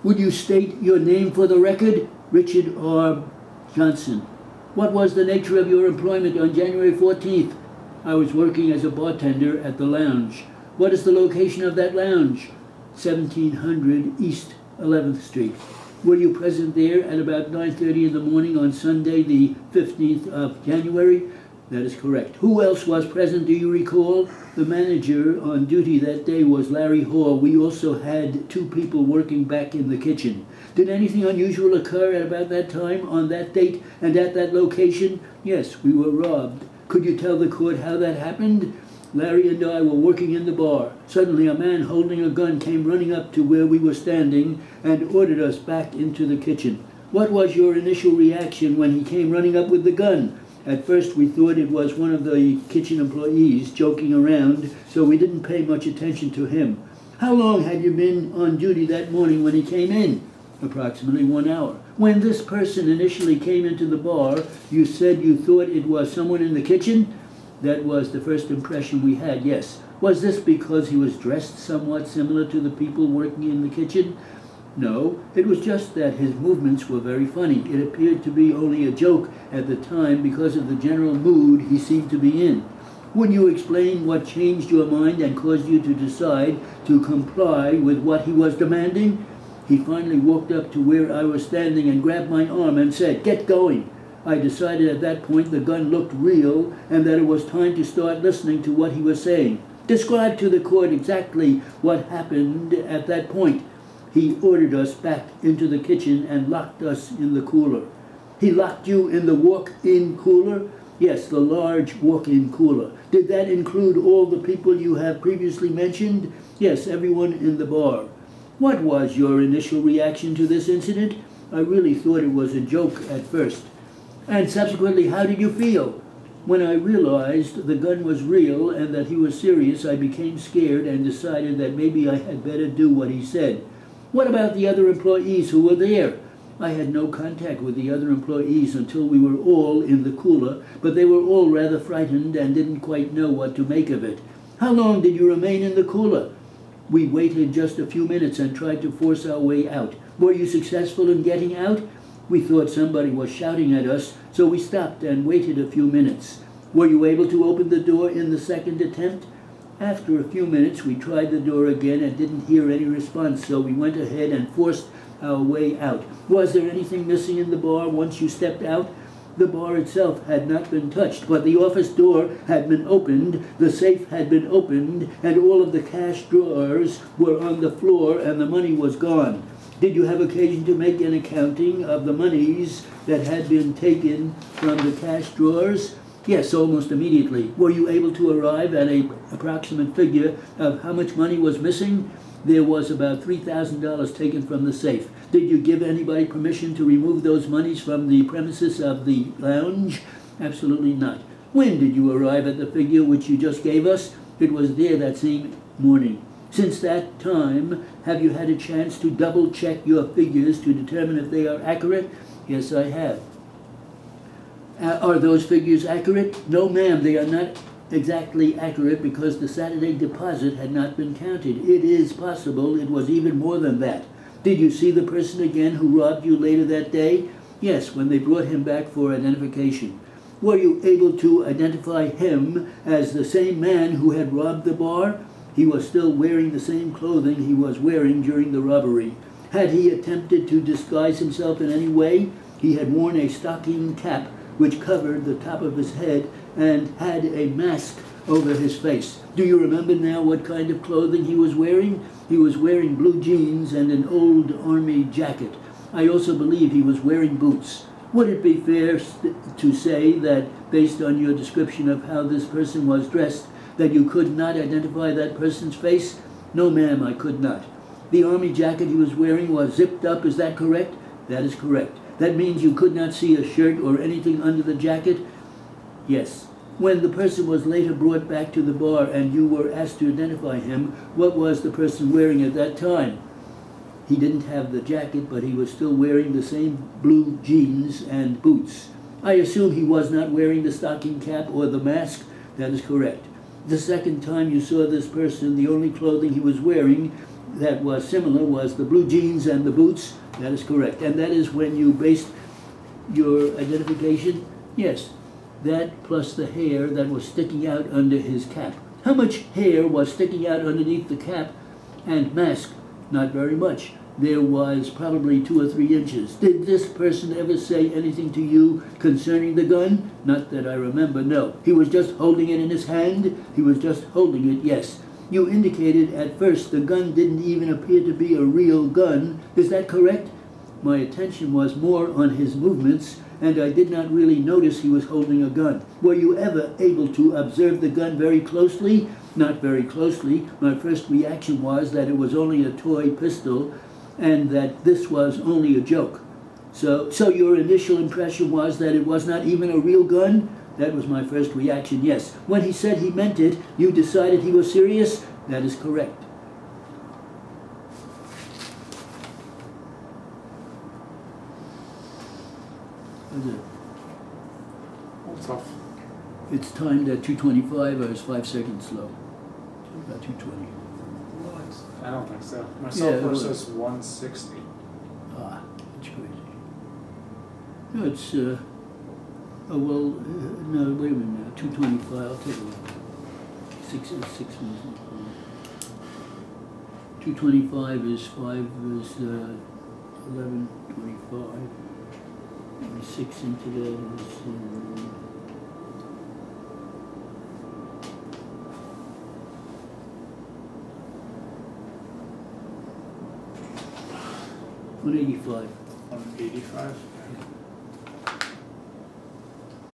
Would you state your name for the record? Richard R. Johnson. What was the nature of your employment on January 14th? I was working as a bartender at the lounge. What is the location of that lounge? 1700 East 11th Street. Were you present there at about 9:30 in the morning on Sunday, the 15th of January? That is correct. Who else was present, do you recall? The manager on duty that day was Larry Hall. We also had 2 people working back in the kitchen. Did anything unusual occur at about that time, on that date, and at that location? Yes, we were robbed. Could you tell the court how that happened? Larry and I were working in the bar. Suddenly a man holding a gun came running up to where we were standing and ordered us back into the kitchen. What was your initial reaction when he came running up with the gun? At first we thought it was one of the kitchen employees joking around, so we didn't pay much attention to him. How long had you been on duty that morning when he came in? Approximately 1 hour. When this person initially came into the bar, you said you thought it was someone in the kitchen? That was the first impression we had, yes. Was this because he was dressed somewhat similar to the people working in the kitchen? No, it was just that his movements were very funny. It appeared to be only a joke at the time because of the general mood he seemed to be in. Would you explain what changed your mind and caused you to decide to comply with what he was demanding? He finally walked up to where I was standing and grabbed my arm and said, "Get going." I decided at that point the gun looked real and that it was time to start listening to what he was saying. Describe to the court exactly what happened at that point. He ordered us back into the kitchen and locked us in the cooler. He locked you in the walk-in cooler? Yes, the large walk-in cooler. Did that include all the people you have previously mentioned? Yes, everyone in the bar. What was your initial reaction to this incident? I really thought it was a joke at first. And subsequently, how did you feel? When I realized the gun was real and that he was serious, I became scared and decided that maybe I had better do what he said. What about the other employees who were there? I had no contact with the other employees until we were all in the cooler, but they were all rather frightened and didn't quite know what to make of it. How long did you remain in the cooler? We waited just a few minutes and tried to force our way out. Were you successful in getting out? We thought somebody was shouting at us, so we stopped and waited a few minutes. Were you able to open the door in the second attempt? After a few minutes, we tried the door again and didn't hear any response, so we went ahead and forced our way out. Was there anything missing in the bar once you stepped out? The bar itself had not been touched, but the office door had been opened, the safe had been opened, and all of the cash drawers were on the floor and the money was gone. Did you have occasion to make an accounting of the monies that had been taken from the cash drawers? Yes, almost immediately. Were you able to arrive at an approximate figure of how much money was missing? There was about $3,000 taken from the safe. Did you give anybody permission to remove those monies from the premises of the lounge? Absolutely not. When did you arrive at the figure which you just gave us? It was there that same morning. Since that time, have you had a chance to double-check your figures to determine if they are accurate? Yes, I have. Are those figures accurate? No, ma'am, they are not exactly accurate because the Saturday deposit had not been counted. It is possible it was even more than that. Did you see the person again who robbed you later that day? Yes, when they brought him back for identification. Were you able to identify him as the same man who had robbed the bar? He was still wearing the same clothing he was wearing during the robbery. Had he attempted to disguise himself in any way? He had worn a stocking cap which covered the top of his head and had a mask over his face. Do you remember now what kind of clothing he was wearing? He was wearing blue jeans and an old army jacket. I also believe he was wearing boots. Would it be fair to say that, based on your description of how this person was dressed, that you could not identify that person's face? No, ma'am, I could not. The army jacket he was wearing was zipped up, is that correct? That is correct. That means you could not see a shirt or anything under the jacket? Yes. When the person was later brought back to the bar and you were asked to identify him, what was the person wearing at that time? He didn't have the jacket, but he was still wearing the same blue jeans and boots. I assume he was not wearing the stocking cap or the mask? That is correct. The second time you saw this person, the only clothing he was wearing that was similar was the blue jeans and the boots. That is correct. And that is when you based your identification? Yes. That plus the hair that was sticking out under his cap. How much hair was sticking out underneath the cap and mask? Not very much. There was probably 2 or 3 inches. Did this person ever say anything to you concerning the gun? Not that I remember, no. He was just holding it in his hand? He was just holding it, yes. You indicated at first the gun didn't even appear to be a real gun. Is that correct? My attention was more on his movements, and I did not really notice he was holding a gun. Were you ever able to observe the gun very closely? Not very closely. My first reaction was that it was only a toy pistol, and that this was only a joke. So your initial impression was that it was not even a real gun? That was my first reaction, yes. When he said he meant it, you decided he was serious? That is correct. How's it? Well, tough. It's timed at 2:25. I was 5 seconds slow. About 2:20. I don't think so. My Yeah, cell it phone was. says 160. Ah, that's crazy. No, it's, oh, well, no, wait a minute now. 2:25. I'll take a look. 6 minutes. 2:25 is 11:25. 6 into that is, $185. 185.